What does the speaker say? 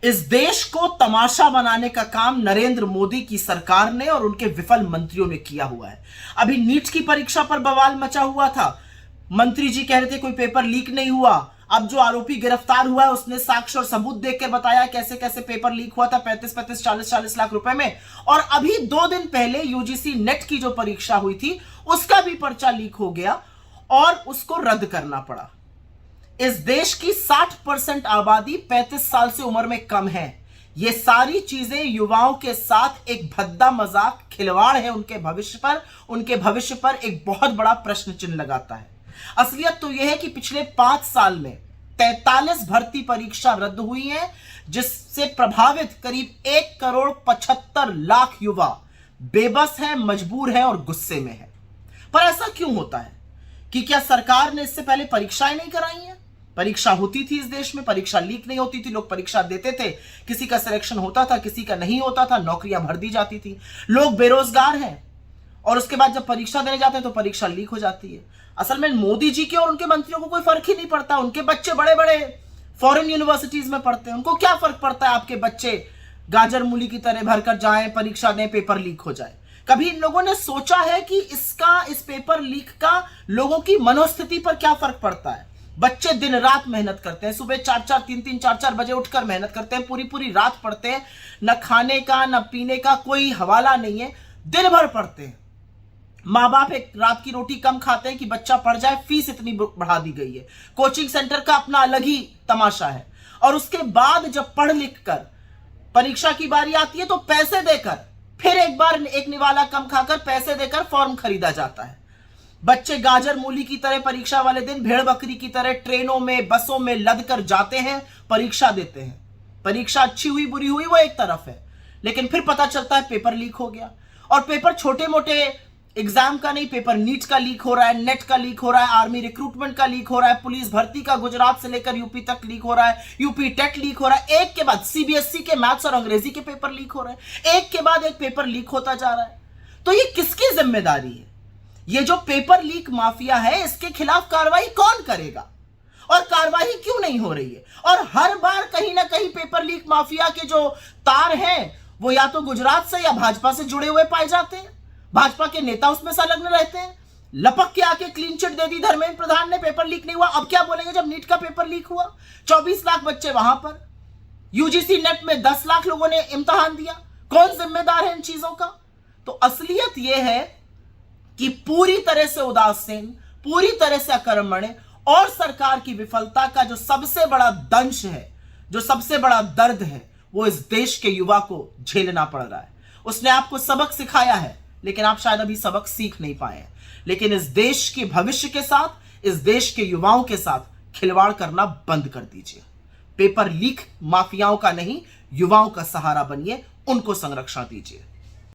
इस देश को तमाशा बनाने का काम नरेंद्र मोदी की सरकार ने और उनके विफल मंत्रियों ने किया हुआ है। अभी नीट की परीक्षा पर बवाल मचा हुआ था। मंत्री जी कह रहे थे कोई पेपर लीक नहीं हुआ। अब जो आरोपी गिरफ्तार हुआ है उसने साक्ष्य और सबूत देखकर बताया कैसे कैसे पेपर लीक हुआ था 35-35, 40-40 लाख रुपए में। और अभी 2 दिन पहले यूजीसी नेट की जो परीक्षा हुई थी उसका भी पर्चा लीक हो गया और उसको रद्द करना पड़ा। इस देश की 60% आबादी 35 साल से उम्र में कम है। ये सारी चीजें युवाओं के साथ एक भद्दा मजाक खिलवाड़ है। उनके भविष्य पर एक बहुत बड़ा प्रश्न चिन्ह लगाता है। असलियत तो यह है कि पिछले 5 साल में 43 भर्ती परीक्षा रद्द हुई है, जिससे प्रभावित करीब 1,75,00,000 युवा बेबस है, मजबूर है और गुस्से में है। पर ऐसा क्यों होता है? कि क्या सरकार ने इससे पहले परीक्षाएं नहीं कराई हैं? परीक्षा होती थी इस देश में, परीक्षा लीक नहीं होती थी, लोग परीक्षा देते थे, किसी का सिलेक्शन होता था, किसी का नहीं होता था, नौकरियां भर दी जाती थी। लोग बेरोजगार हैं और उसके बाद जब परीक्षा देने जाते हैं तो परीक्षा लीक हो जाती है। असल में मोदी जी के और उनके मंत्रियों को कोई फर्क ही नहीं पड़ता। उनके बच्चे बड़े बड़े फॉरेन यूनिवर्सिटीज में पढ़ते हैं, उनको क्या फर्क पड़ता है आपके बच्चे गाजर मूली की तरह भरकर जाएं, परीक्षा दें, पेपर लीक हो जाए। कभी इन लोगों ने सोचा है कि इस पेपर लीक का लोगों की मनोस्थिति पर क्या फर्क पड़ता है? बच्चे दिन रात मेहनत करते हैं, सुबह 4-4, 3-3, 4-4 बजे उठकर मेहनत करते हैं, पूरी पूरी रात पढ़ते हैं, न खाने का न पीने का कोई हवाला नहीं है, दिन भर पढ़ते हैं। माँ बाप एक रात की रोटी कम खाते हैं कि बच्चा पढ़ जाए, फीस इतनी बढ़ा दी गई है। कोचिंग सेंटर का अपना अलग ही तमाशा है। और उसके बाद जब पढ़ लिख कर परीक्षा की बारी आती है तो पैसे देकर फिर एक बार एक निवाला कम खाकर पैसे देकर फॉर्म खरीदा जाता है। बच्चे गाजर मूली की तरह परीक्षा वाले दिन भेड़ बकरी की तरह ट्रेनों में, बसों में लद कर जाते हैं, परीक्षा देते हैं। परीक्षा अच्छी हुई बुरी हुई वो एक तरफ है, लेकिन फिर पता चलता है पेपर लीक हो गया। और पेपर छोटे मोटे एग्जाम का नहीं, पेपर नीट का लीक हो रहा है, नेट का लीक हो रहा है, आर्मी रिक्रूटमेंट का लीक हो रहा है, पुलिस भर्ती का गुजरात से लेकर यूपी तक लीक हो रहा है, यूपी टेट लीक हो रहा है। एक के बाद सीबीएसई के मैथ्स और अंग्रेजी के पेपर लीक हो रहे हैं, एक के बाद एक पेपर लीक होता जा रहा है। तो ये किसकी जिम्मेदारी है? ये जो पेपर लीक माफिया है, इसके खिलाफ कार्रवाई कौन करेगा? और कार्रवाई क्यों नहीं हो रही है? और हर बार कहीं ना कहीं पेपर लीक माफिया के जो तार हैं वो या तो गुजरात से या भाजपा से जुड़े हुए पाए जाते हैं। भाजपा के नेता उसमें संलग्न रहते हैं। लपक के आके क्लीन चिट दे दी धर्मेंद्र प्रधान ने, पेपर लीक नहीं हुआ। अब क्या बोलेंगे जब नीट का पेपर लीक हुआ? 24 लाख बच्चे वहां पर, यूजीसी नेट में 10 लाख लोगों ने इम्तिहान दिया। कौन जिम्मेदार है इन चीजों का? तो असलियत यह है कि पूरी तरह से उदासीन, पूरी तरह से अकर्मण्य और सरकार की विफलता का जो सबसे बड़ा दंश है, जो सबसे बड़ा दर्द है, वो इस देश के युवा को झेलना पड़ रहा है। उसने आपको सबक सिखाया है, लेकिन आप शायद अभी सबक सीख नहीं पाए हैं। लेकिन इस देश के भविष्य के साथ, इस देश के युवाओं के साथ खिलवाड़ करना बंद कर दीजिए। पेपर लीक माफियाओं का नहीं, युवाओं का सहारा बनिए, उनको संरक्षण दीजिए।